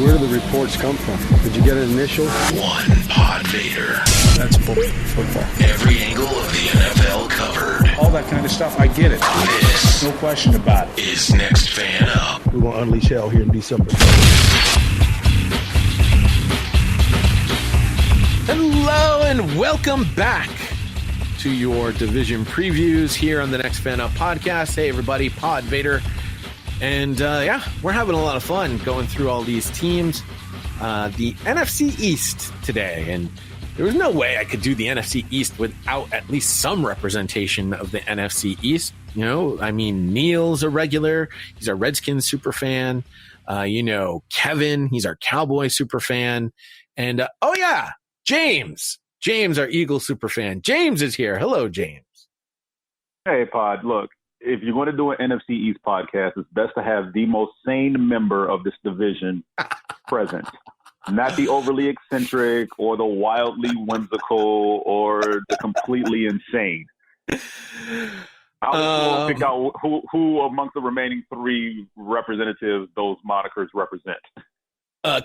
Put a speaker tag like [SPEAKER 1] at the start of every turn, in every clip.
[SPEAKER 1] Where do the reports come from? Did you get an initial?
[SPEAKER 2] One PodVader.
[SPEAKER 3] That's football.
[SPEAKER 2] Every angle of the NFL covered.
[SPEAKER 3] All that kind of stuff, I get it.
[SPEAKER 2] This,
[SPEAKER 3] no question about it,
[SPEAKER 2] is Next Fan Up.
[SPEAKER 1] We're going to unleash hell here in December.
[SPEAKER 4] Hello and welcome back to your division previews here on the Next Fan Up podcast. Hey everybody, PodVader. And we're having a lot of fun going through all these teams. The NFC East today, and there was no way I could do the NFC East without at least some representation of the NFC East. You know, I mean, Neil's a regular. He's a Redskins super fan. Kevin, he's our Cowboy super fan. And, James, our Eagles super fan. James is here. Hello, James.
[SPEAKER 5] Hey, Pod. Look, if you're going to do an NFC East podcast, it's best to have the most sane member of this division present. Not the overly eccentric or the wildly whimsical or the completely insane. I was going to pick out who amongst the remaining three representatives those monikers represent.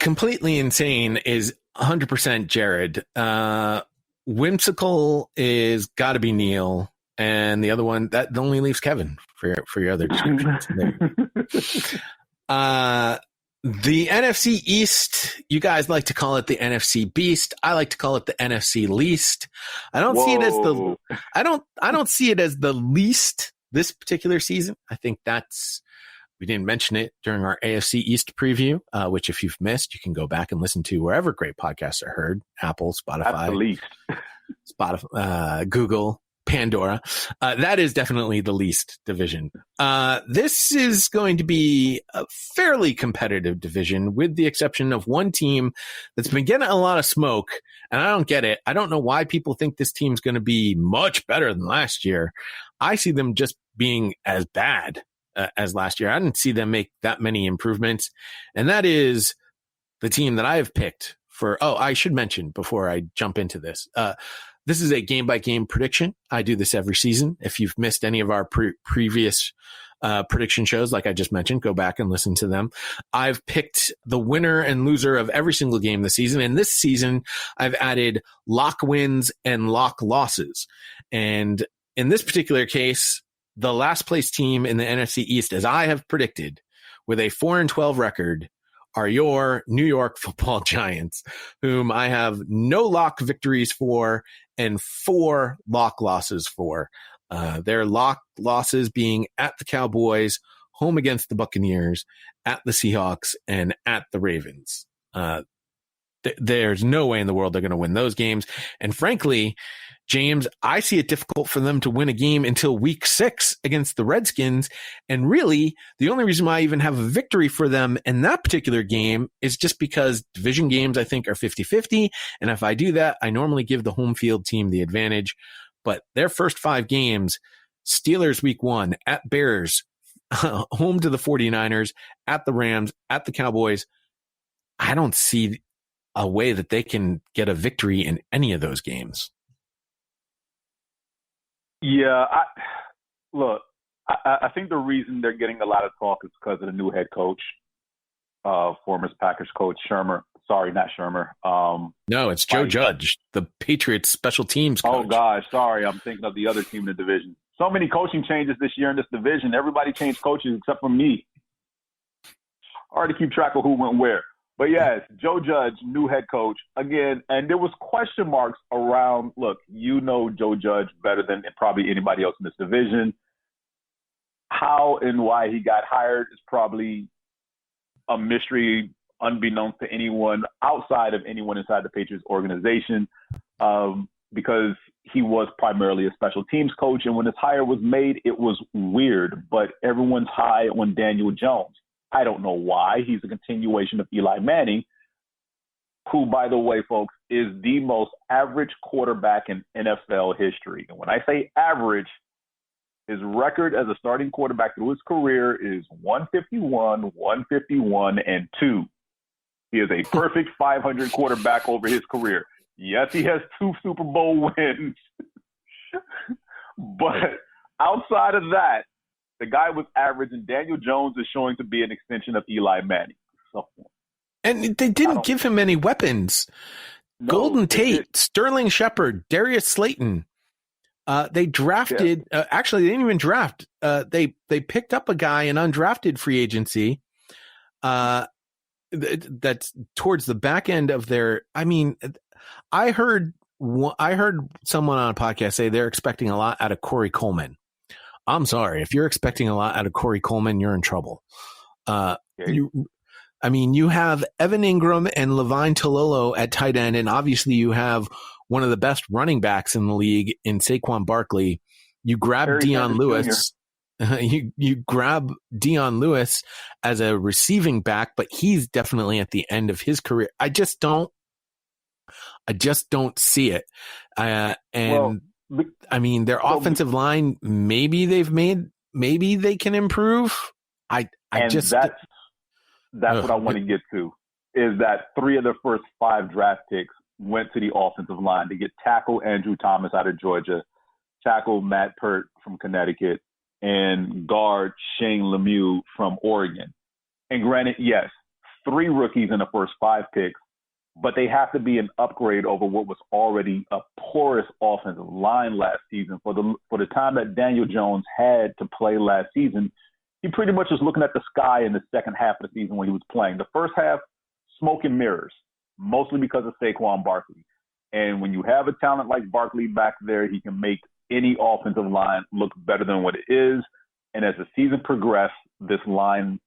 [SPEAKER 4] Completely insane is 100% Jared. Whimsical is got to be Neil. And the other one, that only leaves Kevin for your other descriptions. The NFC East, you guys like to call it the NFC Beast. I like to call it the NFC Least. I don't see it as I don't see it as the least this particular season. I think we didn't mention it during our AFC East preview, which if you've missed, you can go back and listen to wherever great podcasts are heard. Apple, Spotify, Google, Pandora. That is definitely the least division. This is going to be a fairly competitive division with the exception of one team that's been getting a lot of smoke, and I don't get it. I don't know why people think this team's going to be much better than last year. I see them just being as bad as last year. I didn't see them make that many improvements, and that is the team that I have picked for, I should mention before I jump into this, this is a game-by-game prediction. I do this every season. If you've missed any of our previous prediction shows, like I just mentioned, go back and listen to them. I've picked the winner and loser of every single game this season. And this season, I've added lock wins and lock losses. And in this particular case, the last place team in the NFC East, as I have predicted, with a 4-12 record, are your New York Football Giants, whom I have no lock victories for and 4 lock losses for. Their lock losses being at the Cowboys, home against the Buccaneers, at the Seahawks, and at the Ravens. There's no way in the world they're going to win those games. And frankly, James, I see it difficult for them to win a game until week 6 against the Redskins. And really, the only reason why I even have a victory for them in that particular game is just because division games, I think, are 50-50. And if I do that, I normally give the home field team the advantage. But their first 5 games, Steelers week 1, at Bears, home to the 49ers, at the Rams, at the Cowboys, I don't see a way that they can get a victory in any of those games.
[SPEAKER 5] Yeah, I think the reason they're getting a lot of talk is because of the new head coach, former Packers coach Shermer. Sorry, not Shermer.
[SPEAKER 4] No, it's Joe Judge, the Patriots special teams coach.
[SPEAKER 5] Oh, gosh, sorry. I'm thinking of the other team in the division. So many coaching changes this year in this division. Everybody changed coaches except for me. Hard to keep track of who went where. But yes, Joe Judge, new head coach again, and there was question marks around. Look, you know Joe Judge better than probably anybody else in this division. How and why he got hired is probably a mystery, unbeknownst to anyone outside of anyone inside the Patriots organization, because he was primarily a special teams coach, and when his hire was made, it was weird. But everyone's high on Daniel Jones. I don't know why. He's a continuation of Eli Manning, who, by the way, folks, is the most average quarterback in NFL history. And when I say average, his record as a starting quarterback through his career is 151, 151, and 2. He is a perfect 500 quarterback over his career. Yes, he has 2 Super Bowl wins. But outside of that, the guy was average, and Daniel Jones is showing to be an extension of Eli Manning. So
[SPEAKER 4] And they didn't give him any weapons.
[SPEAKER 5] No,
[SPEAKER 4] Golden Tate, Sterling Shepard, Darius Slayton. They drafted. Actually, they didn't even draft. They picked up a guy in undrafted free agency. That's towards the back end of their. I mean, I heard someone on a podcast say they're expecting a lot out of Corey Coleman. I'm sorry, if you're expecting a lot out of Corey Coleman, you're in trouble. You have Evan Ingram and Levine Tololo at tight end, and obviously you have one of the best running backs in the league in Saquon Barkley. You grab Dion Lewis. You grab Dion Lewis as a receiving back, but he's definitely at the end of his career. I just don't see it. Their offensive line, maybe they can improve.
[SPEAKER 5] That's what I want to get to, is that 3 of their first 5 draft picks went to the offensive line to get tackle Andrew Thomas out of Georgia, tackle Matt Pert from Connecticut, and guard Shane Lemieux from Oregon. And granted, yes, 3 rookies in the first 5 picks, but they have to be an upgrade over what was already a porous offensive line last season. For the time that Daniel Jones had to play last season, he pretty much was looking at the sky in the second half of the season when he was playing. The first half, smoke and mirrors, mostly because of Saquon Barkley. And when you have a talent like Barkley back there, he can make any offensive line look better than what it is. And as the season progressed, this line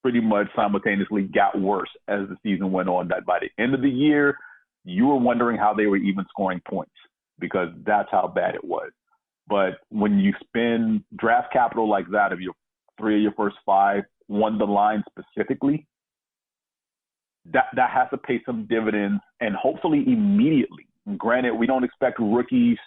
[SPEAKER 5] pretty much simultaneously got worse as the season went on. That by the end of the year, you were wondering how they were even scoring points, because that's how bad it was. But when you spend draft capital like that, of your 3 of your first 5, won the line specifically, that has to pay some dividends, and hopefully immediately. And granted, we don't expect rookies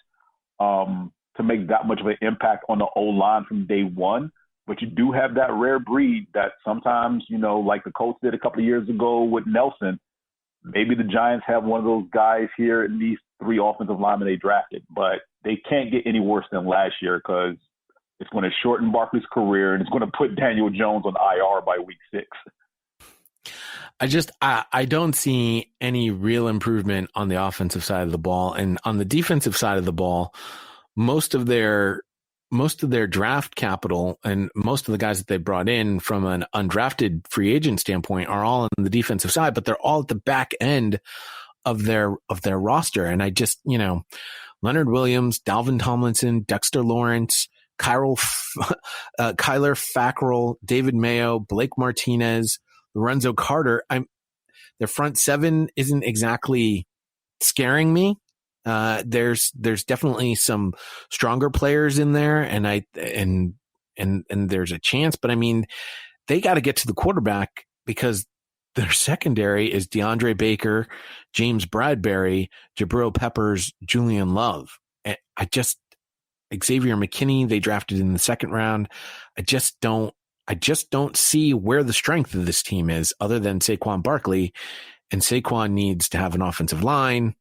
[SPEAKER 5] to make that much of an impact on the O-line from day one, but you do have that rare breed that sometimes, like the Colts did a couple of years ago with Nelson. Maybe the Giants have one of those guys here in these 3 offensive linemen they drafted, but they can't get any worse than last year, because it's going to shorten Barkley's career, and it's going to put Daniel Jones on IR by week 6.
[SPEAKER 4] I don't see any real improvement on the offensive side of the ball, and on the defensive side of the ball, most of their draft capital and most of the guys that they brought in from an undrafted free agent standpoint are all on the defensive side, but they're all at the back end of their roster. And I just, Leonard Williams, Dalvin Tomlinson, Dexter Lawrence, Kyler Fackrell, David Mayo, Blake Martinez, Lorenzo Carter. Their front 7 isn't exactly scaring me. There's definitely some stronger players in there, and there's a chance, but I mean, they got to get to the quarterback, because their secondary is DeAndre Baker, James Bradbury, Jabril Peppers, Julian Love. And Xavier McKinney, they drafted in the 2nd round. I just don't see where the strength of this team is, other than Saquon Barkley, and Saquon needs to have an offensive line.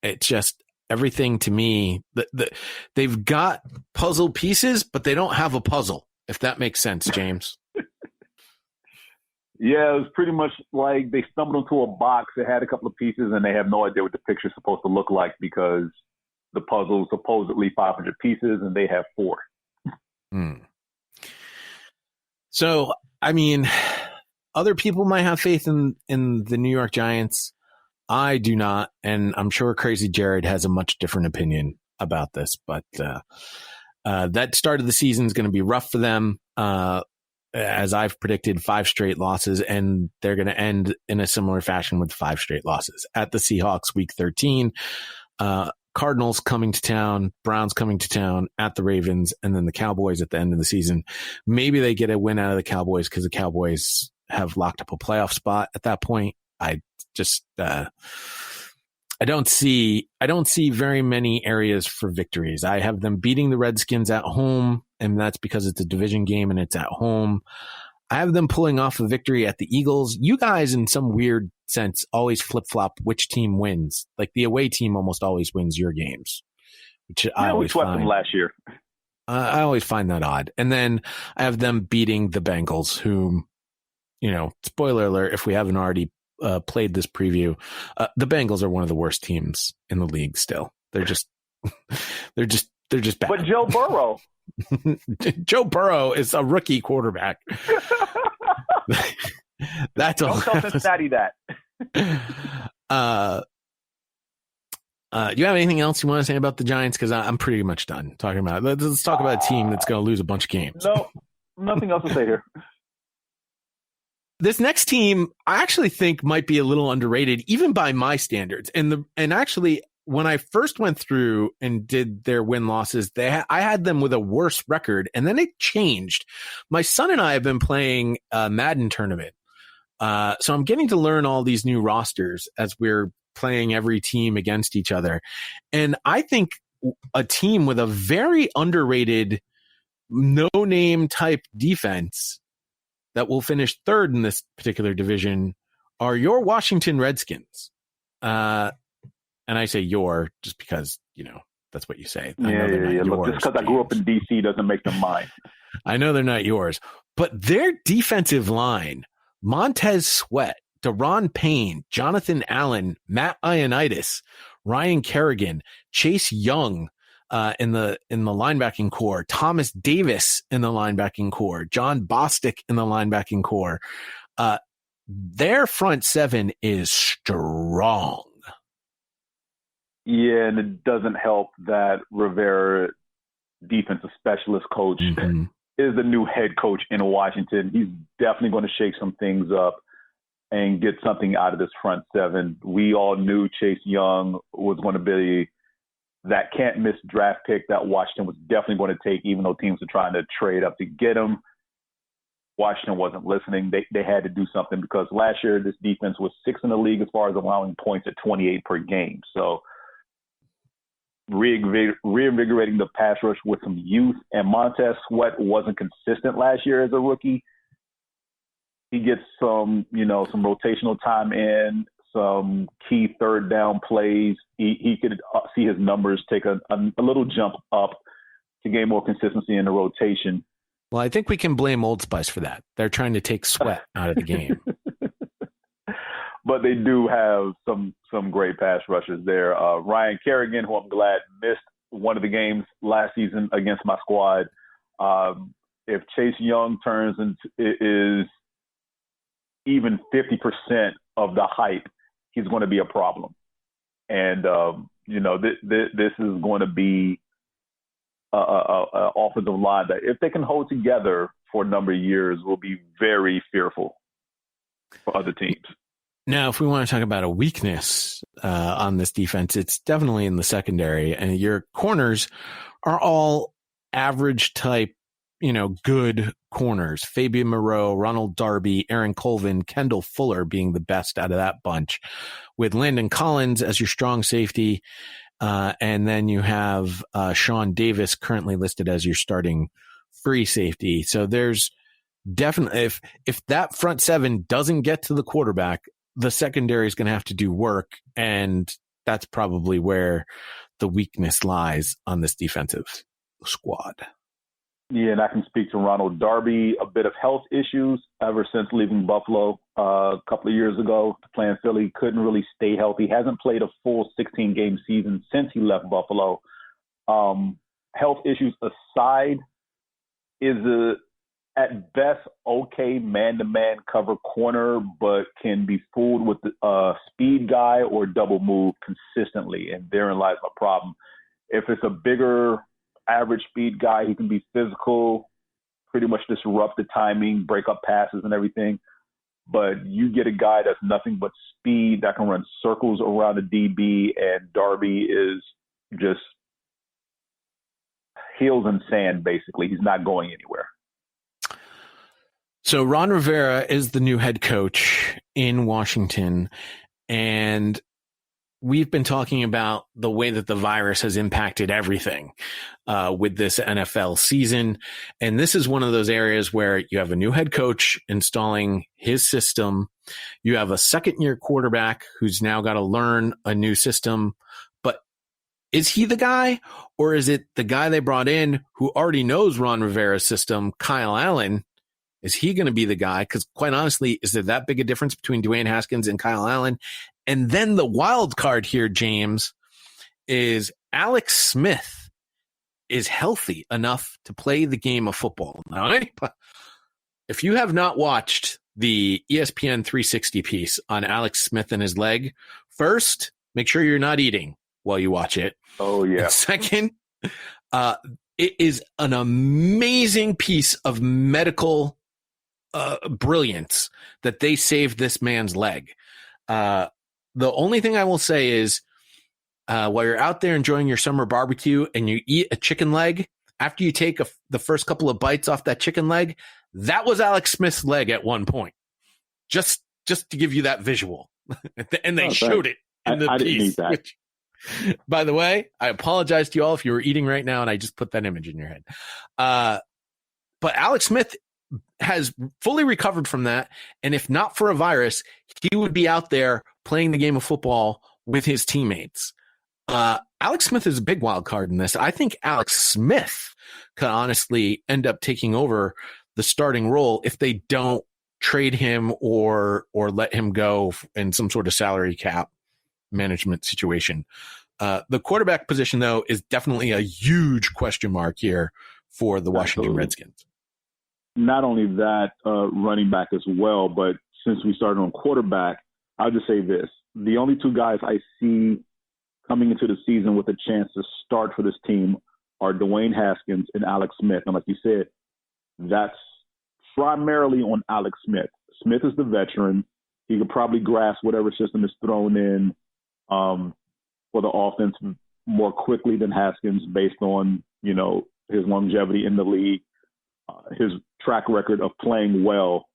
[SPEAKER 4] It's just everything to me. They've got puzzle pieces, but they don't have a puzzle, if that makes sense, James.
[SPEAKER 5] Yeah, it was pretty much like they stumbled into a box that had a couple of pieces, and they have no idea what the picture's supposed to look like, because the puzzle is supposedly 500 pieces, and they have 4.
[SPEAKER 4] So, I mean, other people might have faith in the New York Giants. I do not, and I'm sure Crazy Jared has a much different opinion about this. But that start of the season is going to be rough for them. As I've predicted, 5 straight losses, and they're going to end in a similar fashion with 5 straight losses at the Seahawks week 13. Cardinals coming to town, Browns coming to town, at the Ravens, and then the Cowboys at the end of the season. Maybe they get a win out of the Cowboys, because the Cowboys have locked up a playoff spot at that point. I don't see very many areas for victories. I have them beating the Redskins at home, and that's because it's a division game and it's at home. I have them pulling off a victory at the Eagles. You guys, in some weird sense, always flip-flop which team wins. Like, the away team almost always wins your games, which I always
[SPEAKER 5] swept them last year.
[SPEAKER 4] I always find that odd. And then I have them beating the Bengals, whom spoiler alert, if we haven't already played this preview, the Bengals are one of the worst teams in the league still. They're just bad.
[SPEAKER 5] But Joe Burrow.
[SPEAKER 4] Joe Burrow is a rookie quarterback. That's all.
[SPEAKER 5] Don't tell Cincinnati that.
[SPEAKER 4] Do you have anything else you want to say about the Giants? Because I'm pretty much done talking about it. Let's talk about a team that's going to lose a bunch of games.
[SPEAKER 5] No, nothing else to say here.
[SPEAKER 4] This next team, I actually think might be a little underrated, even by my standards. And actually, when I first went through and did their win losses, I had them with a worse record, and then it changed. My son and I have been playing a Madden tournament, so I'm getting to learn all these new rosters as we're playing every team against each other. And I think a team with a very underrated, no-name type defense that will finish third in this particular division are your Washington Redskins. And I say your just because, that's what you say.
[SPEAKER 5] Yeah. Look, just because I grew up in D.C. doesn't make them mine.
[SPEAKER 4] I know they're not yours. But their defensive line, Montez Sweat, Daron Payne, Jonathan Allen, Matt Ioannidis, Ryan Kerrigan, Chase Young in the linebacking core, Thomas Davis in the linebacking core, John Bostic in the linebacking core. Their front seven is strong.
[SPEAKER 5] Yeah, and it doesn't help that Rivera, defensive specialist coach, is the new head coach in Washington. He's definitely going to shake some things up and get something out of this front seven. We all knew Chase Young was going to be that can't-miss draft pick that Washington was definitely going to take, even though teams were trying to trade up to get him. Washington wasn't listening. They had to do something because last year this defense was sixth in the league as far as allowing points at 28 per game. So reinvigorating the pass rush with some youth, and Montez Sweat wasn't consistent last year as a rookie. He gets some rotational time in, some key third down plays. He could see his numbers take a little jump up to gain more consistency in the rotation.
[SPEAKER 4] Well, I think we can blame Old Spice for that. They're trying to take Sweat out of the game.
[SPEAKER 5] But they do have some great pass rushers there. Ryan Kerrigan, who I'm glad missed one of the games last season against my squad. If Chase Young turns into is even 50% of the hype, he's going to be a problem. And, this is going to be an offensive line that if they can hold together for a number of years will be very fearful for other teams.
[SPEAKER 4] Now, if we want to talk about a weakness on this defense, it's definitely in the secondary. And your corners are all average type, good corners. Fabian Moreau, Ronald Darby, Aaron Colvin, Kendall Fuller being the best out of that bunch, with Landon Collins as your strong safety. And then you have Sean Davis currently listed as your starting free safety. So there's definitely, if that front seven doesn't get to the quarterback, the secondary is going to have to do work. And that's probably where the weakness lies on this defensive squad.
[SPEAKER 5] Yeah, and I can speak to Ronald Darby, a bit of health issues ever since leaving Buffalo a couple of years ago to play in Philly. Couldn't really stay healthy. Hasn't played a full 16-game season since he left Buffalo. Health issues aside, is at best okay man-to-man cover corner, but can be fooled with a speed guy or double move consistently, and therein lies my problem. If it's a bigger average speed guy, he can be physical, pretty much disrupt the timing, break up passes and everything. But you get a guy that's nothing but speed that can run circles around the DB, and Darby is just heels in sand, basically. He's not going anywhere.
[SPEAKER 4] So Ron Rivera is the new head coach in Washington, and we've been talking about the way that the virus has impacted everything with this NFL season. And this is one of those areas where you have a new head coach installing his system. You have a second-year quarterback who's now got to learn a new system. But is he the guy, or is it the guy they brought in who already knows Ron Rivera's system, Kyle Allen, Is he going to be the guy? Because quite honestly, is there that big a difference between Dwayne Haskins and Kyle Allen? And then the wild card here, James, is Alex Smith is healthy enough to play the game of football. Now, if you have not watched the ESPN 360 piece on Alex Smith and his leg, first, make sure you're not eating while you watch it.
[SPEAKER 5] Oh, yeah.
[SPEAKER 4] And second, it is an amazing piece of medical brilliance that they saved this man's leg. The only thing I will say is while you're out there enjoying your summer barbecue and you eat a chicken leg, after you take the first couple of bites off that chicken leg, that was Alex Smith's leg at one point. Just to give you that visual. And they showed it in the piece. Didn't need that. Which, by the way, I apologize to you all if you were eating right now and I just put that image in your head. But Alex Smith has fully recovered from that. And if not for a virus, he would be out there playing the game of football with his teammates. Alex Smith is a big wild card in this. I think Alex Smith could honestly end up taking over the starting role if they don't trade him or let him go in some sort of salary cap management situation. The quarterback position, though, is definitely a huge question mark here for the Washington Redskins.
[SPEAKER 5] Not only that, running back as well, but since we started on quarterback, I'll just say this. The only two guys I see coming into the season with a chance to start for this team are Dwayne Haskins and Alex Smith. And like you said, that's primarily on Alex Smith. Smith is the veteran. He could probably grasp whatever system is thrown in for the offense more quickly than Haskins based on, his longevity in the league, his track record of playing well,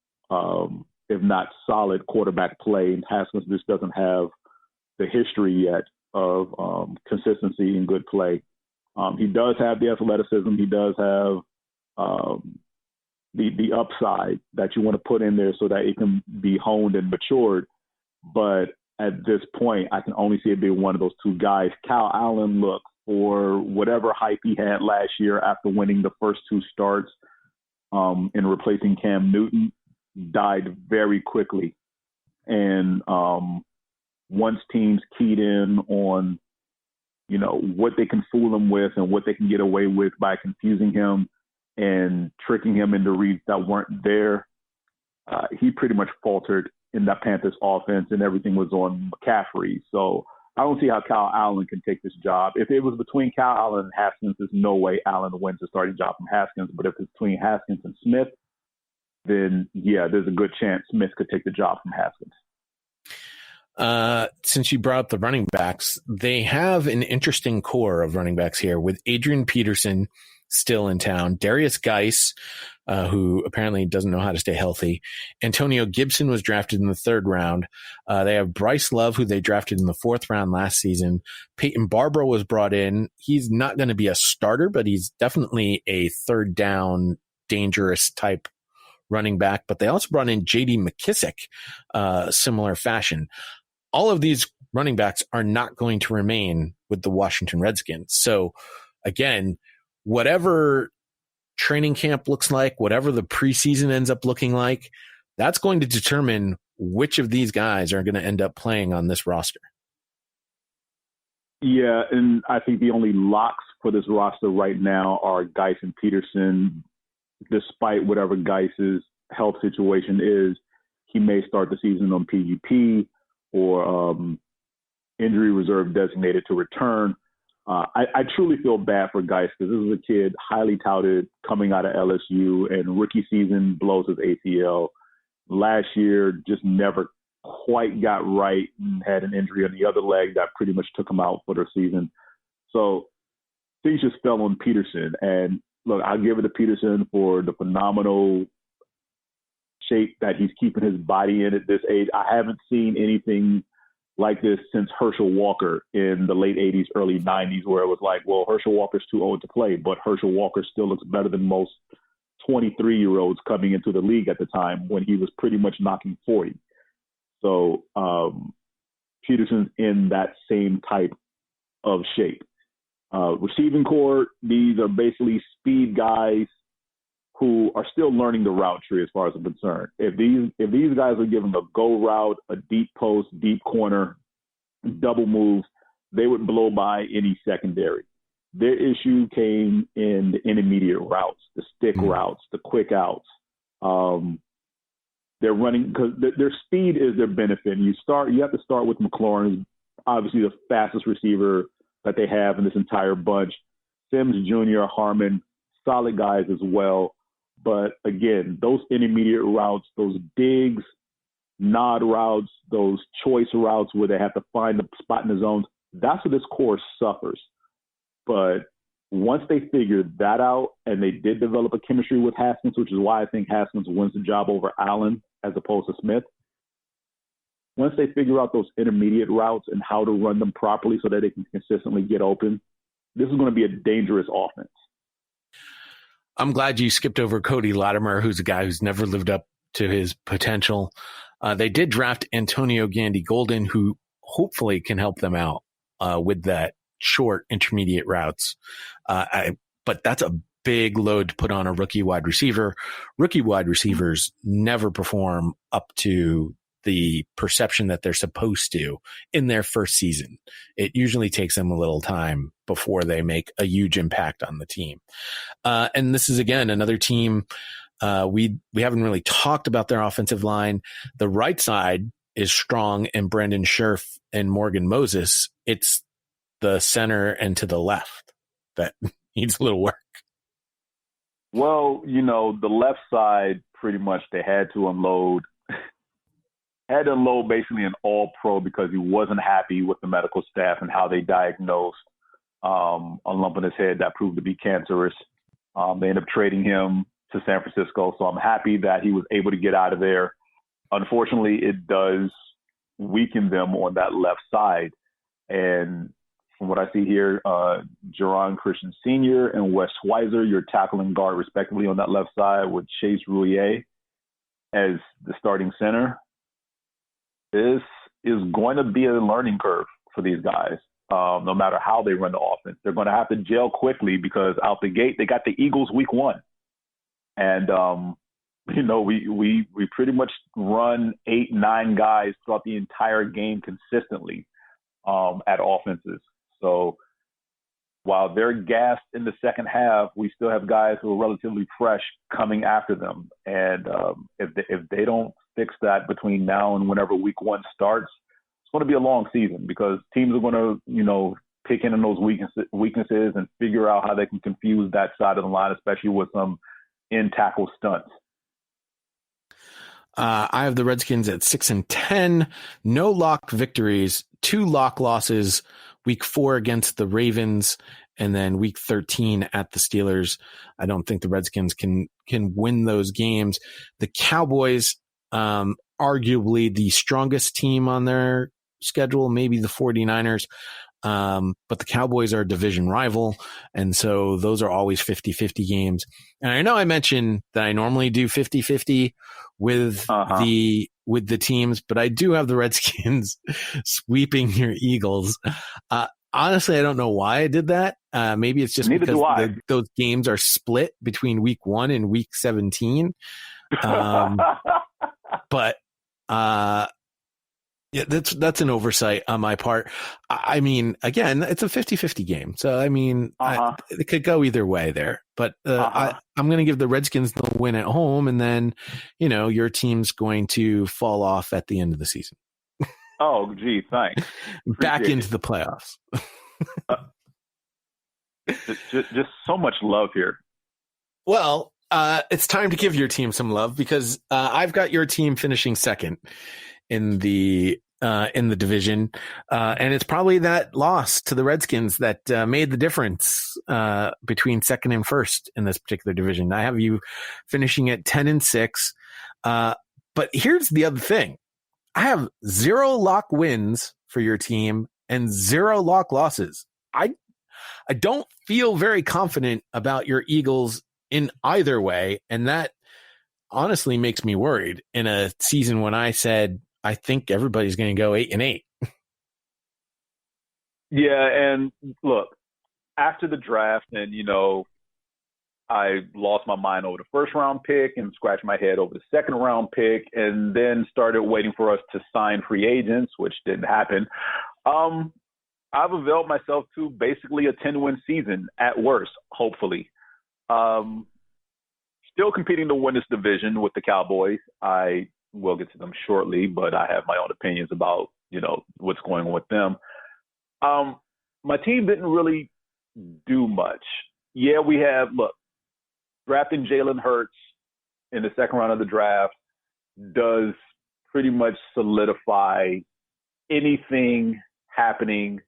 [SPEAKER 5] if not solid quarterback play. And Haskins just doesn't have the history yet of consistency and good play. He does have the athleticism. He does have the upside that you want to put in there so that it can be honed and matured. But at this point, I can only see it being one of those two guys. Kyle Allen, look, for whatever hype he had last year after winning the first two starts and replacing Cam Newton, died very quickly. And once teams keyed in on, what they can fool him with and what they can get away with by confusing him and tricking him into reads that weren't there, he pretty much faltered in that Panthers offense, and everything was on McCaffrey. So I don't see how Kyle Allen can take this job. If it was between Kyle Allen and Haskins, there's no way Allen wins the starting job from Haskins. But if it's between Haskins and Smith, then, yeah, there's a good chance Smith could take the job from Haskins.
[SPEAKER 4] Since you brought up the running backs, they have an interesting core of running backs here with Adrian Peterson still in town, Darius Geis, who apparently doesn't know how to stay healthy. Antonio Gibson was drafted in the 3rd round. They have Bryce Love, who they drafted in the 4th round last season. Peyton Barbaro was brought in. He's not going to be a starter, but he's definitely a 3rd down, dangerous type running back. But they also brought in J.D. McKissick, similar fashion. All of these running backs are not going to remain with the Washington Redskins. So again, whatever training camp looks like, whatever the preseason ends up looking like, that's going to determine which of these guys are going to end up playing on this roster.
[SPEAKER 5] Yeah, and I think the only locks for this roster right now are Geis and Peterson. Despite whatever Geis's health situation is, he may start the season on PUP or injury reserve designated to return. I truly feel bad for Geis because this is a kid highly touted coming out of LSU, and rookie season blows his ACL. Last year just never quite got right and had an injury on the other leg that pretty much took him out for the season. So things just fell on Peterson. And look, I'll give it to Peterson for the phenomenal shape that he's keeping his body in at this age. I haven't seen anything like this since Herschel Walker in the late 80s, early 90s, where it was like, well, Herschel Walker's too old to play, but Herschel Walker still looks better than most 23-year-olds coming into the league at the time when he was pretty much knocking 40. So Peterson's in that same type of shape. Receiving core, these are basically speed guys who are still learning the route tree as far as I'm concerned. If these guys are given a go route, a deep post, deep corner, double moves, they would blow by any secondary. Their issue came in the intermediate routes, the stick routes, the quick outs. They're running because their speed is their benefit. You have to start with McLaurin, who's obviously the fastest receiver that they have in this entire bunch. Sims Jr., Harmon, solid guys as well. But again, those intermediate routes, those digs, nod routes, those choice routes where they have to find the spot in the zones, that's where this core suffers. But once they figured that out and they did develop a chemistry with Haskins, which is why I think Haskins wins the job over Allen as opposed to Smith. Once they figure out those intermediate routes and how to run them properly so that they can consistently get open, this is going to be a dangerous offense.
[SPEAKER 4] I'm glad you skipped over Cody Latimer, who's a guy who's never lived up to his potential. They did draft Antonio Gandy Golden, who hopefully can help them out with that short intermediate routes. But that's a big load to put on a rookie wide receiver. Rookie wide receivers never perform up to the perception that they're supposed to in their first season. It usually takes them a little time before they make a huge impact on the team. And this is, again, another team. We haven't really talked about their offensive line. The right side is strong in Brandon Scherf and Morgan Moses. It's the center and to the left that needs a little work.
[SPEAKER 5] Well, the left side, pretty much they had to unload basically an all-pro because he wasn't happy with the medical staff and how they diagnosed a lump in his head that proved to be cancerous. They ended up trading him to San Francisco, so I'm happy that he was able to get out of there. Unfortunately, it does weaken them on that left side. And from what I see here, Jerron Christian Sr. and Wes Schweizer, your tackle and guard respectively on that left side, with Chase Rouillet as the starting center. This is going to be a learning curve for these guys, no matter how they run the offense. They're going to have to gel quickly because out the gate, they got the Eagles week 1. And, we pretty much run 8-9 guys throughout the entire game consistently at offenses. So while they're gassed in the second half, we still have guys who are relatively fresh coming after them. And if they don't fix that between now and whenever week 1 starts, it's going to be a long season because teams are going to, pick in on those weaknesses and figure out how they can confuse that side of the line, especially with some in-tackle stunts.
[SPEAKER 4] I have the Redskins at 6-10, no lock victories, 2 lock losses, week 4 against the Ravens, and then week 13 at the Steelers. I don't think the Redskins can win those games. The Cowboys, arguably the strongest team on their schedule, maybe the 49ers. But the Cowboys are a division rival. And so those are always 50-50 games. And I know I mentioned that I normally do 50-50 with the teams, but I do have the Redskins sweeping your Eagles. Honestly, I don't know why I did that. Maybe it's just because those games are split between week 1 and week 17. But, yeah, that's an oversight on my part. I mean, again, it's a 50-50 game. So, I mean, it could go either way there. But I'm going to give the Redskins the win at home, and then, your team's going to fall off at the end of the season.
[SPEAKER 5] Oh, gee, thanks.
[SPEAKER 4] Back into the playoffs.
[SPEAKER 5] just so much love here.
[SPEAKER 4] Well, it's time to give your team some love because I've got your team finishing second in the division, and it's probably that loss to the Redskins that made the difference between second and first in this particular division. I have you finishing at 10-6, but here's the other thing: I have 0 lock wins for your team and 0 lock losses. I don't feel very confident about your Eagles in either way, and that honestly makes me worried in a season when I said I think everybody's going to go 8-8.
[SPEAKER 5] Yeah, and look, after the draft, and I lost my mind over the first-round pick and scratched my head over the second-round pick, and then started waiting for us to sign free agents, which didn't happen. I've availed myself to basically a 10-win season at worst, hopefully. Still competing to win this division with the Cowboys. I will get to them shortly, but I have my own opinions about, what's going on with them. My team didn't really do much. Yeah, drafting Jalen Hurts in the second round of the draft does pretty much solidify anything happening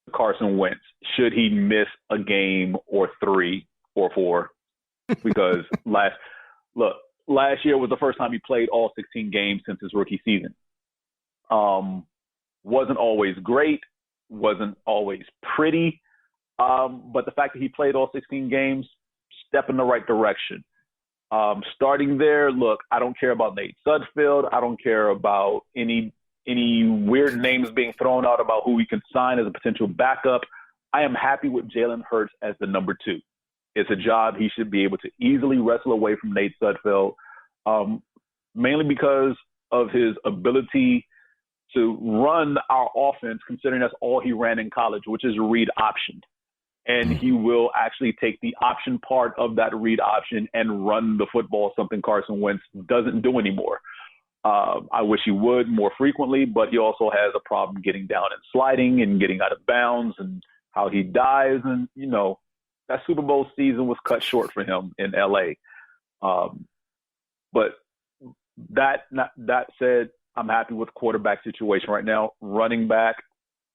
[SPEAKER 5] to Carson Wentz should he miss a game or 3 or 4. Because last year was the first time he played all 16 games since his rookie season. Wasn't always great, wasn't always pretty, but the fact that he played all 16 games, step in the right direction. Starting there, I don't care about Nate Sudfeld. I don't care about any weird names being thrown out about who we can sign as a potential backup. I am happy with Jalen Hurts as the number 2. It's a job he should be able to easily wrestle away from Nate Sudfeld, mainly because of his ability to run our offense, considering that's all he ran in college, which is read option. And he will actually take the option part of that read option and run the football, something Carson Wentz doesn't do anymore. I wish he would more frequently, but he also has a problem getting down and sliding and getting out of bounds and how he dives. And, that Super Bowl season was cut short for him in L.A. But that said, I'm happy with the quarterback situation right now. Running back,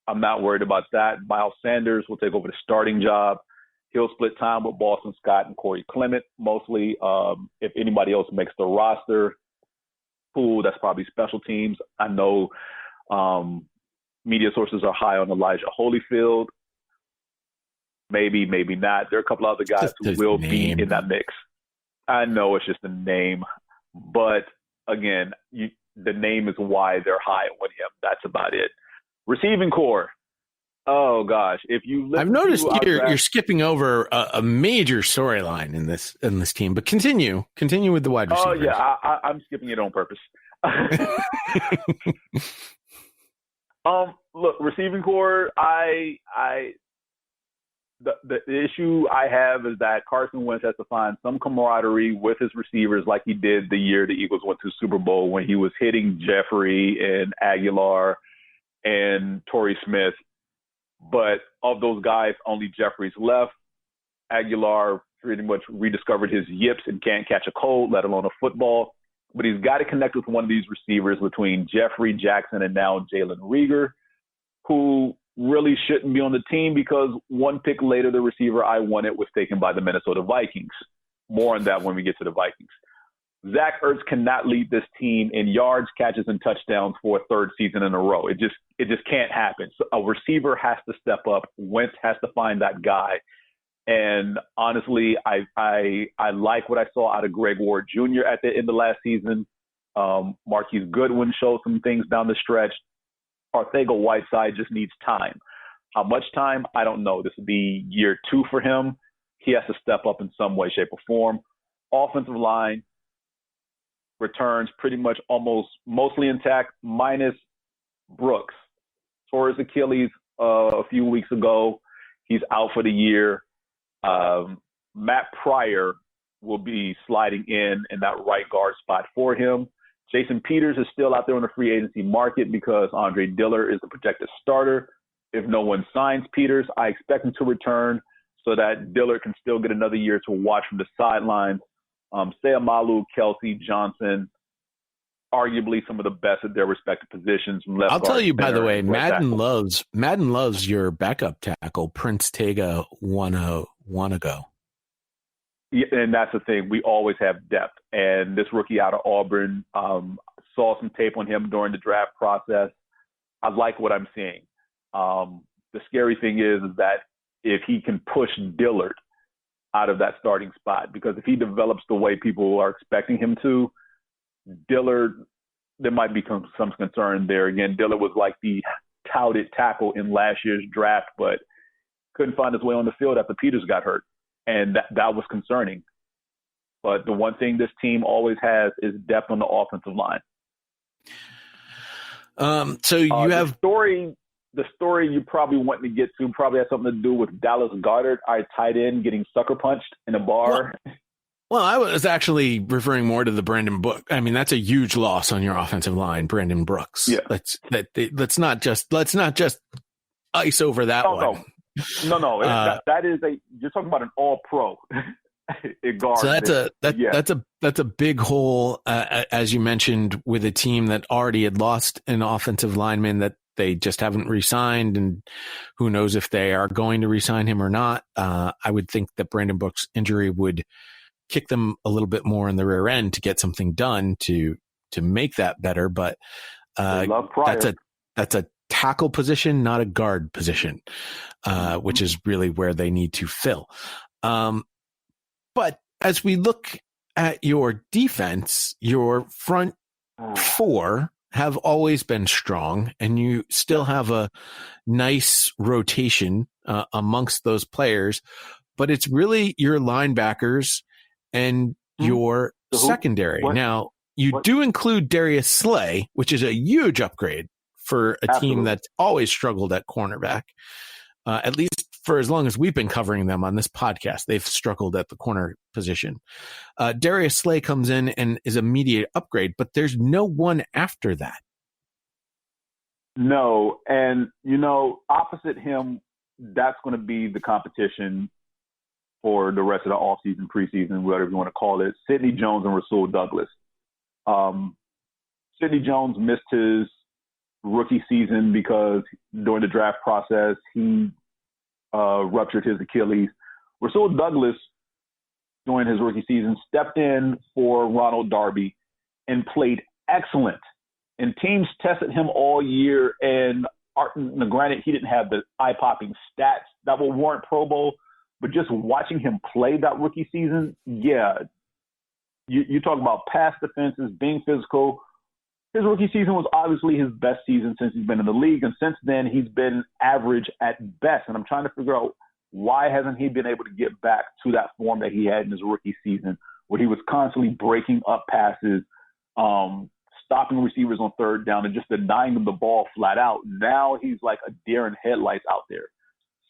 [SPEAKER 5] I'm not worried about that. Miles Sanders will take over the starting job. He'll split time with Boston Scott and Corey Clement mostly. If anybody else makes the roster, cool, that's probably special teams. I know media sources are high on Elijah Holyfield. Maybe, maybe not. There are a couple other guys who will be in that mix. I know it's just a name, but again, the name is why they're high on him. That's about it. Receiving core. Oh gosh, if you
[SPEAKER 4] I've noticed you're skipping over a major storyline in this team, but continue with the wide receivers.
[SPEAKER 5] Oh yeah, I'm skipping it on purpose. Look, receiving core. The issue I have is that Carson Wentz has to find some camaraderie with his receivers like he did the year the Eagles went to the Super Bowl when he was hitting Jeffrey and Aguilar and Torrey Smith. But of those guys, only Jeffrey's left. Aguilar pretty much rediscovered his yips and can't catch a cold, let alone a football. But he's got to connect with one of these receivers between Jeffrey, Jackson, and now Jalen Reagor, who really shouldn't be on the team because one pick later, the receiver I wanted was taken by the Minnesota Vikings. More on that when we get to the Vikings. Zach Ertz cannot lead this team in yards, catches, and touchdowns for a third season in a row. It just can't happen. So a receiver has to step up. Wentz has to find that guy. And honestly, I like what I saw out of Greg Ward Jr. at the end of last season. Marquise Goodwin showed some things down the stretch. Arcega-Whiteside just needs time. How much time? I don't know. This will be year 2 for him. He has to step up in some way, shape, or form. Offensive line returns pretty much mostly intact, minus Brooks. Tore his Achilles a few weeks ago. He's out for the year. Matt Pryor will be sliding in that right guard spot for him. Jason Peters is still out there on the free agency market because Andre Dillard is the projected starter. If no one signs Peters, I expect him to return so that Dillard can still get another year to watch from the sidelines. Seumalo, Kelsey, Johnson, arguably some of the best at their respective positions.
[SPEAKER 4] I'll tell you, by the way, Madden loves your backup tackle, Prince Tega wanna go.
[SPEAKER 5] Yeah, and that's the thing. We always have depth. And this rookie out of Auburn, saw some tape on him during the draft process. I like what I'm seeing. The scary thing is that if he can push Dillard out of that starting spot, because if he develops the way people are expecting him to, Dillard, there might be some concern there. Again, Dillard was like the touted tackle in last year's draft, but couldn't find his way on the field after Peters got hurt. and that was concerning. But the one thing this team always has is depth on the offensive line.
[SPEAKER 4] So you have
[SPEAKER 5] the story you probably want to get to probably has something to do with Dallas Goedert, our tight end, getting sucker punched in a bar.
[SPEAKER 4] Well, I was actually referring more to the Brandon Brooks. I mean, that's a huge loss on your offensive line, Brandon Brooks.
[SPEAKER 5] Yeah.
[SPEAKER 4] Let's not just ice over that one.
[SPEAKER 5] No. That is you're talking about an all pro.
[SPEAKER 4] So that's a big hole, as you mentioned, with a team that already had lost an offensive lineman that they just haven't re-signed, and who knows if they are going to re-sign him or not. I would think that Brandon Brooks' injury would kick them a little bit more in the rear end to get something done to make that better. But that's a tackle position, not a guard position, which is really where they need to fill. But as we look at your defense, your front four have always been strong, and you still have a nice rotation amongst those players, but it's really your linebackers and your secondary. Now, you do include Darius Slay, which is a huge upgrade for a team that's always struggled at cornerback. At least for as long as we've been covering them on this podcast, they've struggled at the corner position. Darius Slay comes in and is an immediate upgrade, but there's no one after that.
[SPEAKER 5] No, and, opposite him, that's going to be the competition for the rest of the offseason, preseason, whatever you want to call it, Sidney Jones and Rasul Douglas. Sidney Jones missed his rookie season because during the draft process, he ruptured his Achilles. Rasul Douglas, during his rookie season, stepped in for Ronald Darby and played excellent. And teams tested him all year. And granted, he didn't have the eye-popping stats that will warrant Pro Bowl, but just watching him play that rookie season, yeah. You talk about pass defenses, being physical. His rookie season was obviously his best season since he's been in the league, and since then he's been average at best. And I'm trying to figure out why hasn't he been able to get back to that form that he had in his rookie season, where he was constantly breaking up passes, stopping receivers on third down, and just denying them the ball flat out. Now he's like a deer in headlights out there.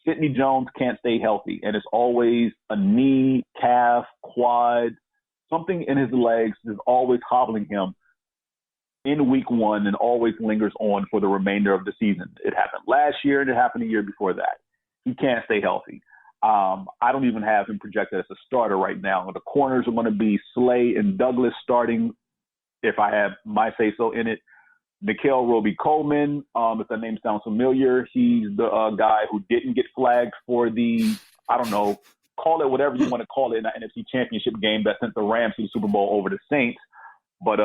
[SPEAKER 5] Sidney Jones can't stay healthy, and it's always a knee, calf, quad, something in his legs is always hobbling him in week one and always lingers on for the remainder of the season. It happened last year and it happened a year before that. He can't stay healthy. I don't even have him projected as a starter right now. The corners are going to be Slay and Douglas starting, if I have my say-so in it. Nikhil Roby-Coleman, if that name sounds familiar, he's the guy who didn't get flagged for the, call it whatever you want to call it, in the NFC Championship game that sent the Rams to the Super Bowl over the Saints. But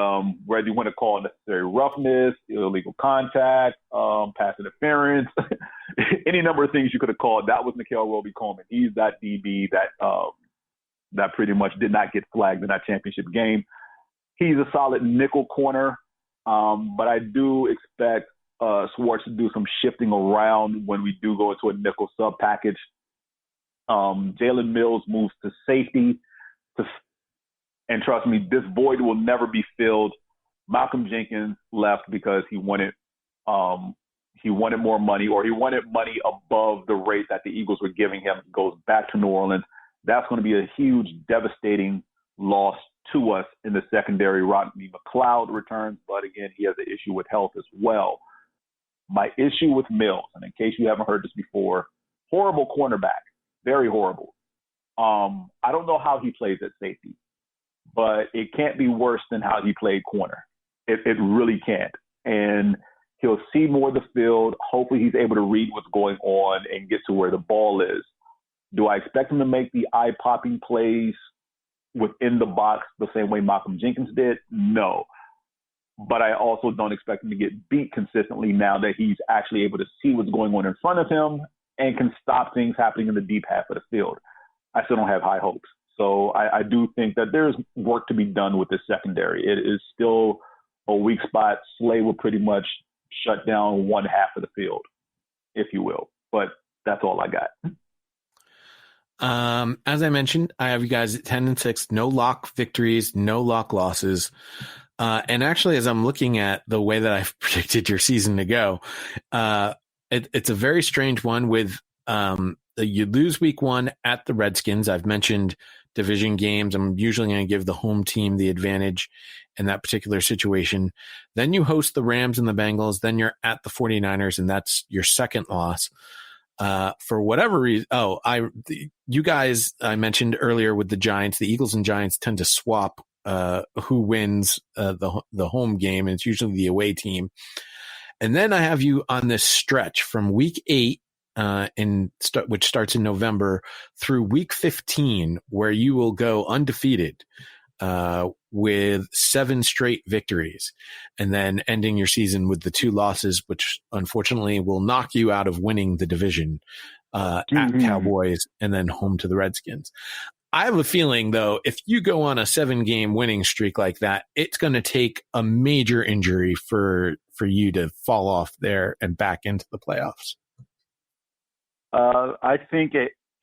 [SPEAKER 5] whether you want to call it necessary roughness, illegal contact, pass interference, any number of things you could have called, that was Nikhil Roby-Coleman. He's that DB that pretty much did not get flagged in that championship game. He's a solid nickel corner, but I do expect Schwartz to do some shifting around when we do go into a nickel sub package. Jalen Mills moves to safety and trust me, this void will never be filled. Malcolm Jenkins left because he wanted more money, or he wanted money above the rate that the Eagles were giving him. He goes back to New Orleans. That's going to be a huge, devastating loss to us in the secondary. Rodney McLeod returns, but again, he has an issue with health as well. My issue with Mills, and in case you haven't heard this before, horrible cornerback, very horrible. I don't know how he plays at safety, but it can't be worse than how he played corner. It really can't. And he'll see more of the field. Hopefully he's able to read what's going on and get to where the ball is. Do I expect him to make the eye-popping plays within the box the same way Malcolm Jenkins did? No. But I also don't expect him to get beat consistently now that he's actually able to see what's going on in front of him and can stop things happening in the deep half of the field. I still don't have high hopes. So I do think that there's work to be done with this secondary. It is still a weak spot. Slay will pretty much shut down one half of the field, if you will. But that's all I got.
[SPEAKER 4] As I mentioned, I have you guys at 10-6, no lock victories, no lock losses. And actually, as I'm looking at the way that I've predicted your season to go, it's a very strange one with you lose week 1 at the Redskins. I've mentioned division games. I'm usually going to give the home team the advantage in that particular situation. Then you host the Rams and the Bengals. Then you're at the 49ers, and that's your second loss. For whatever reason, you guys, I mentioned earlier with the Giants, the Eagles and Giants tend to swap who wins the home game, and it's usually the away team. And then I have you on this stretch from week 8, which starts in November, through week 15, where you will go undefeated with 7 straight victories, and then ending your season with the 2 losses, which unfortunately will knock you out of winning the division at Cowboys and then home to the Redskins. I have a feeling, though, if you go on a 7-game winning streak like that, it's going to take a major injury for you to fall off there and back into the playoffs.
[SPEAKER 5] I think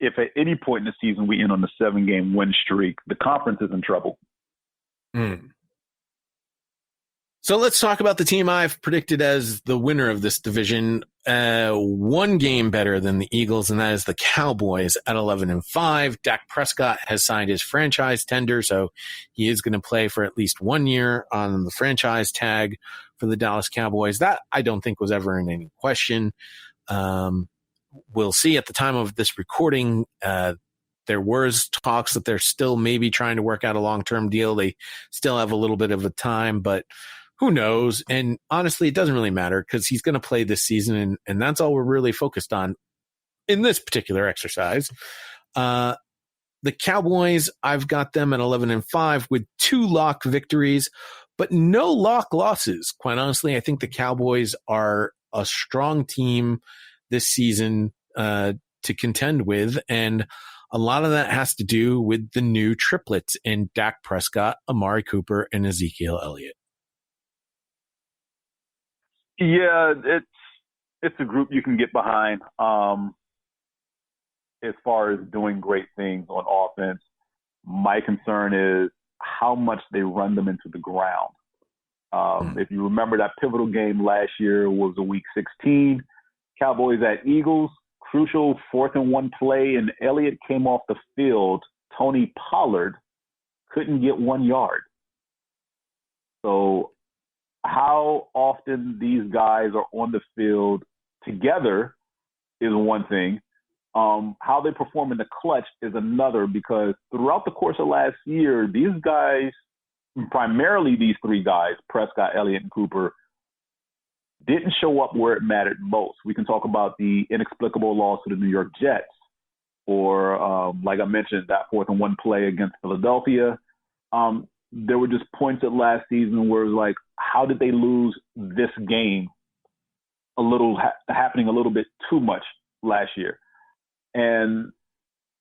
[SPEAKER 5] if at any point in the season we end on a 7-game win streak, the conference is in trouble.
[SPEAKER 4] So let's talk about the team I've predicted as the winner of this division. 1 game better than the Eagles, and that is the Cowboys at 11-5. Dak Prescott has signed his franchise tender, so he is going to play for at least 1 year on the franchise tag for the Dallas Cowboys. That I don't think was ever in any question. We'll see. At the time of this recording, there was talks that they're still maybe trying to work out a long-term deal. They still have a little bit of a time, but who knows? And honestly, it doesn't really matter because he's going to play this season, and that's all we're really focused on in this particular exercise. The Cowboys, I've got them at 11-5 with 2 lock victories, but no lock losses. Quite honestly, I think the Cowboys are a strong team this season to contend with, and a lot of that has to do with the new triplets in Dak Prescott, Amari Cooper, and Ezekiel Elliott.
[SPEAKER 5] Yeah, it's a group you can get behind as far as doing great things on offense. My concern is how much they run them into the ground. If you remember that pivotal game last year was a Week 16, Cowboys at Eagles, crucial 4th and 1 play, and Elliott came off the field. Tony Pollard couldn't get 1 yard. So how often these guys are on the field together is one thing. How they perform in the clutch is another, because throughout the course of last year, these guys, primarily these 3 guys, Prescott, Elliott, and Cooper, didn't show up where it mattered most. We can talk about the inexplicable loss to the New York Jets, or like I mentioned, that 4th and 1 play against Philadelphia. There were just points at last season where it was like, how did they lose this game happening a little bit too much last year? And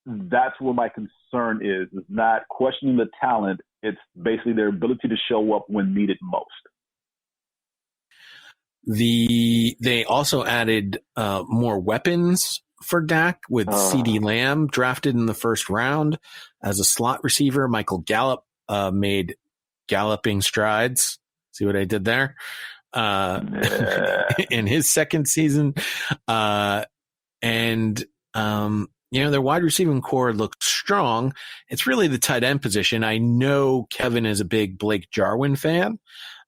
[SPEAKER 5] that's where my concern is not questioning the talent. It's basically their ability to show up when needed most.
[SPEAKER 4] They also added more weapons for Dak with CeeDee Lamb drafted in the 1st round as a slot receiver. Michael Gallup made galloping strides. See what I did there? In his 2nd season. Their wide receiving core looked strong. It's really the tight end position. I know Kevin is a big Blake Jarwin fan.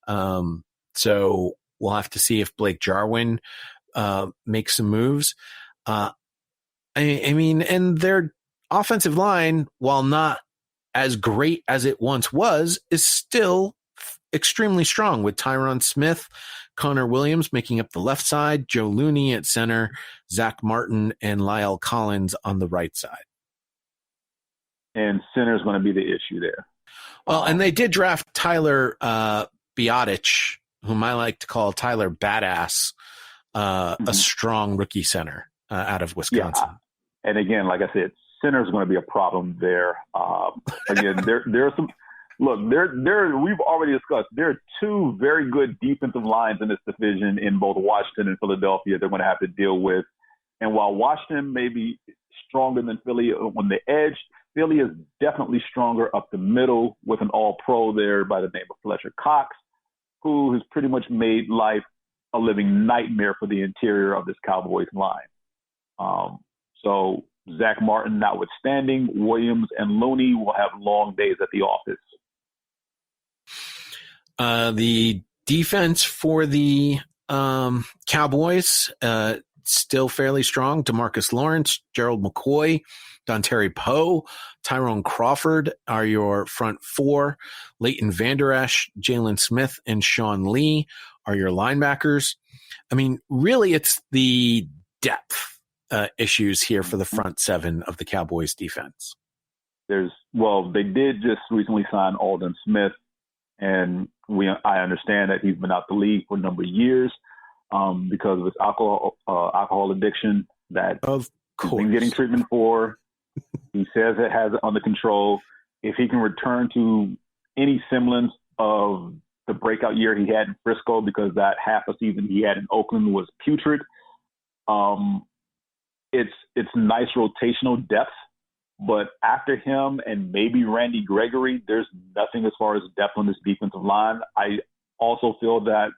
[SPEAKER 4] So we'll have to see if Blake Jarwin makes some moves. And their offensive line, while not as great as it once was, is still extremely strong, with Tyron Smith, Connor Williams making up the left side, Joe Looney at center, Zach Martin, and Lyle Collins on the right side.
[SPEAKER 5] And center is going to be the issue there.
[SPEAKER 4] Well, and they did draft Tyler Biadasz, whom I like to call Tyler Badass, a strong rookie center out of Wisconsin.
[SPEAKER 5] Yeah. And again, like I said, center is going to be a problem there. Again, there are some. Look, we've already discussed, there are 2 very good defensive lines in this division in both Washington and Philadelphia they're going to have to deal with. And while Washington may be stronger than Philly on the edge. Philly is definitely stronger up the middle with an all-pro there by the name of Fletcher Cox, who has pretty much made life a living nightmare for the interior of this Cowboys line. So Zach Martin notwithstanding, Williams and Looney will have long days at the office.
[SPEAKER 4] The defense for the Cowboys, still fairly strong. DeMarcus Lawrence, Gerald McCoy, Dontari Poe, Tyrone Crawford are your front four. Leighton Vander Esch, Jalen Smith, and Sean Lee are your linebackers. I mean, really, it's the depth issues here for the front seven of the Cowboys defense.
[SPEAKER 5] They did just recently sign Aldon Smith, and I understand that he's been out the league for a number of years because of his alcohol addiction that he's been getting treatment for. He says it has it under control. If he can return to any semblance of the breakout year he had in Frisco, because that half a season he had in Oakland was putrid, it's nice rotational depth. But after him and maybe Randy Gregory, there's nothing as far as depth on this defensive line. I also feel that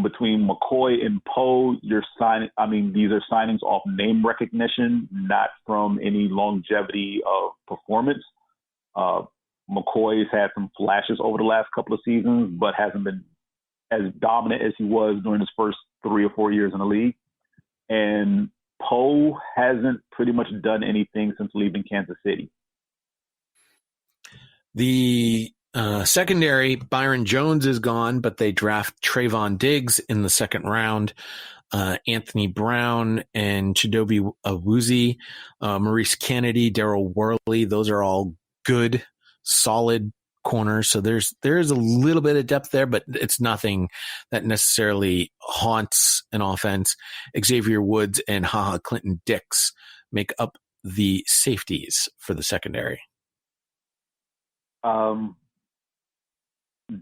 [SPEAKER 5] between McCoy and Poe, these are signings off name recognition, not from any longevity of performance. McCoy's had some flashes over the last couple of seasons, but hasn't been as dominant as he was during his first 3 or 4 years in the league. And Poe hasn't pretty much done anything since leaving Kansas City.
[SPEAKER 4] The secondary, Byron Jones is gone, but they draft Trayvon Diggs in the second round. Anthony Brown and Chidobe Awuzie, Maurice Kennedy, Darryl Worley, those are all good, solid corners. So there's a little bit of depth there, but it's nothing that necessarily haunts an offense. Xavier Woods and HaHa Clinton Dix make up the safeties for the secondary.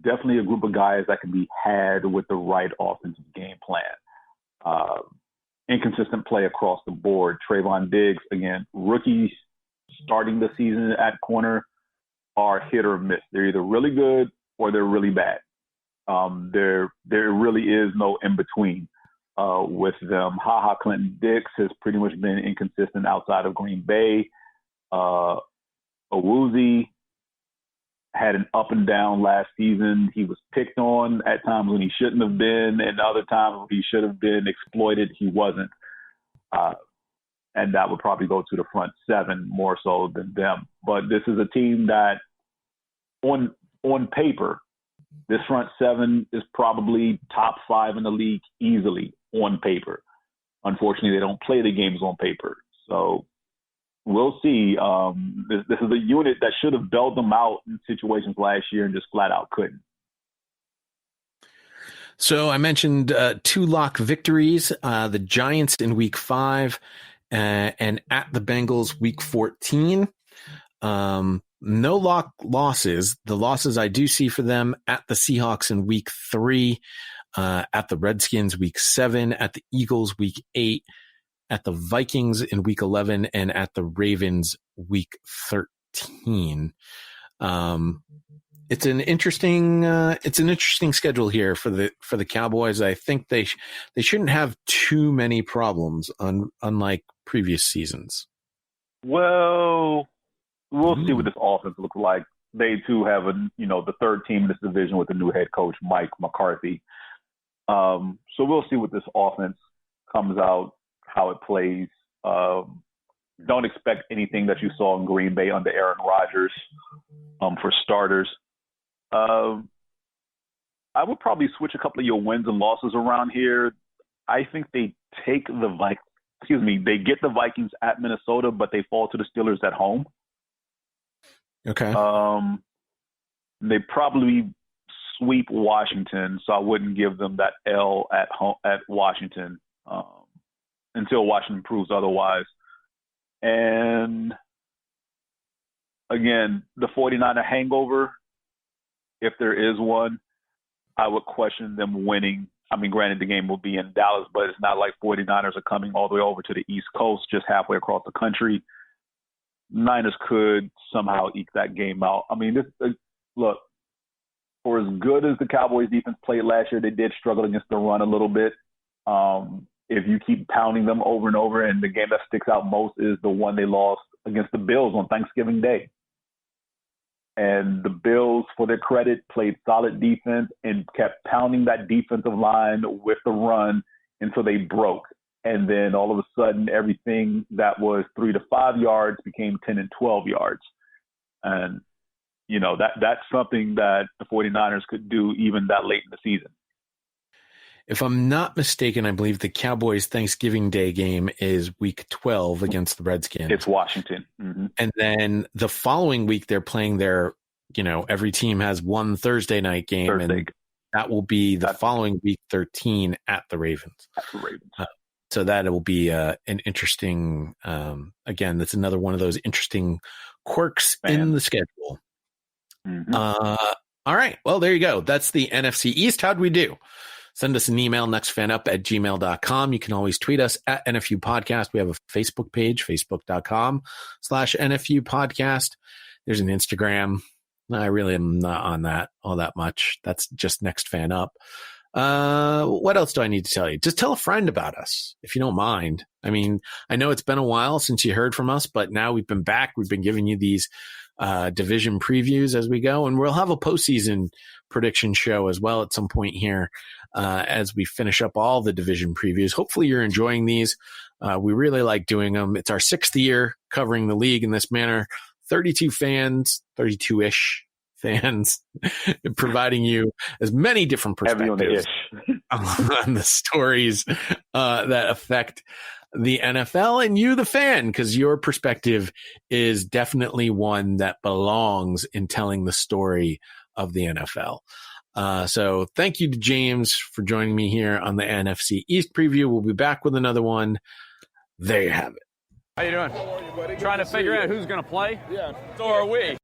[SPEAKER 5] Definitely a group of guys that can be had with the right offensive game plan. Inconsistent play across the board. Trayvon Diggs, again, rookies starting the season at corner are hit or miss. They're either really good or they're really bad. There really is no in between with them. HaHa Clinton Dix has pretty much been inconsistent outside of Green Bay. Awuzie had an up and down last season. He was picked on at times when he shouldn't have been, and other times when he should have been exploited, he wasn't. And that would probably go to the front seven more so than them. But this is a team that, on paper, this front seven is probably top 5 in the league easily on paper. Unfortunately, they don't play the games on paper. So we'll see. This is a unit that should have bailed them out in situations last year and just flat out couldn't.
[SPEAKER 4] So I mentioned 2 lock victories, the Giants in week 5 and at the Bengals week 14. No lock losses. The losses I do see for them at the Seahawks in week 3, at the Redskins week 7, at the Eagles week 8, at the Vikings in week 11, and at the Ravens week 13. It's an interesting schedule here for the Cowboys. I think they shouldn't have too many problems unlike previous seasons.
[SPEAKER 5] Well, we'll see what this offense looks like. They too have the third team in this division with the new head coach, Mike McCarthy. So we'll see what this offense comes out, how it plays. Don't expect anything that you saw in Green Bay under Aaron Rodgers for starters. I would probably switch a couple of your wins and losses around here. I think they take they get the Vikings at Minnesota, but they fall to the Steelers at home.
[SPEAKER 4] Okay.
[SPEAKER 5] They probably sweep Washington, so I wouldn't give them that L at home at Washington until Washington proves otherwise. And again, the 49er hangover, if there is one, I would question them winning I mean, granted, the game will be in Dallas, but it's not like 49ers are coming all the way over to the East Coast, just halfway across the country. Niners could somehow eke that game out. I mean, look, for as good as the Cowboys defense played last year, they did struggle against the run a little bit. If you keep pounding them over and over, and the game that sticks out most is the one they lost against the Bills on Thanksgiving Day. And the Bills, for their credit, played solid defense and kept pounding that defensive line with the run until they broke. And then all of a sudden, everything that was 3 to 5 yards became 10 and 12 yards. And, you know, that's something that the 49ers could do even that late in the season.
[SPEAKER 4] If I'm not mistaken, I believe the Cowboys Thanksgiving Day game is week 12 against the Redskins.
[SPEAKER 5] It's Washington. Mm-hmm.
[SPEAKER 4] And then the following week, they're playing every team has one Thursday night game. And that will be the following week 13 at the Ravens. So that will be an interesting, again, that's another one of those interesting quirks in the schedule.
[SPEAKER 5] Mm-hmm.
[SPEAKER 4] All right. Well, there you go. That's the NFC East. How'd we do? Send us an email, nextfanup@gmail.com. You can always tweet us at NFU Podcast. We have a Facebook page, facebook.com/NFU Podcast. There's an Instagram. I really am not on that all that much. That's just Next Fan Up. What else do I need to tell you? Just tell a friend about us, if you don't mind. I mean, I know it's been a while since you heard from us, but now we've been back. We've been giving you these division previews as we go, and we'll have a postseason prediction show as well at some point here as we finish up all the division previews. Hopefully you're enjoying these. We really like doing them. It's our 6th year covering the league in this manner. 32-ish fans, providing you as many different perspectives on the stories that affect the NFL and you, the fan, because your perspective is definitely one that belongs in telling the story of the NFL. So thank you to James for joining me here on the NFC East preview. We'll be back with another one. There you have it.
[SPEAKER 6] How you doing? Trying to figure out who's going to play? Yeah. So are we.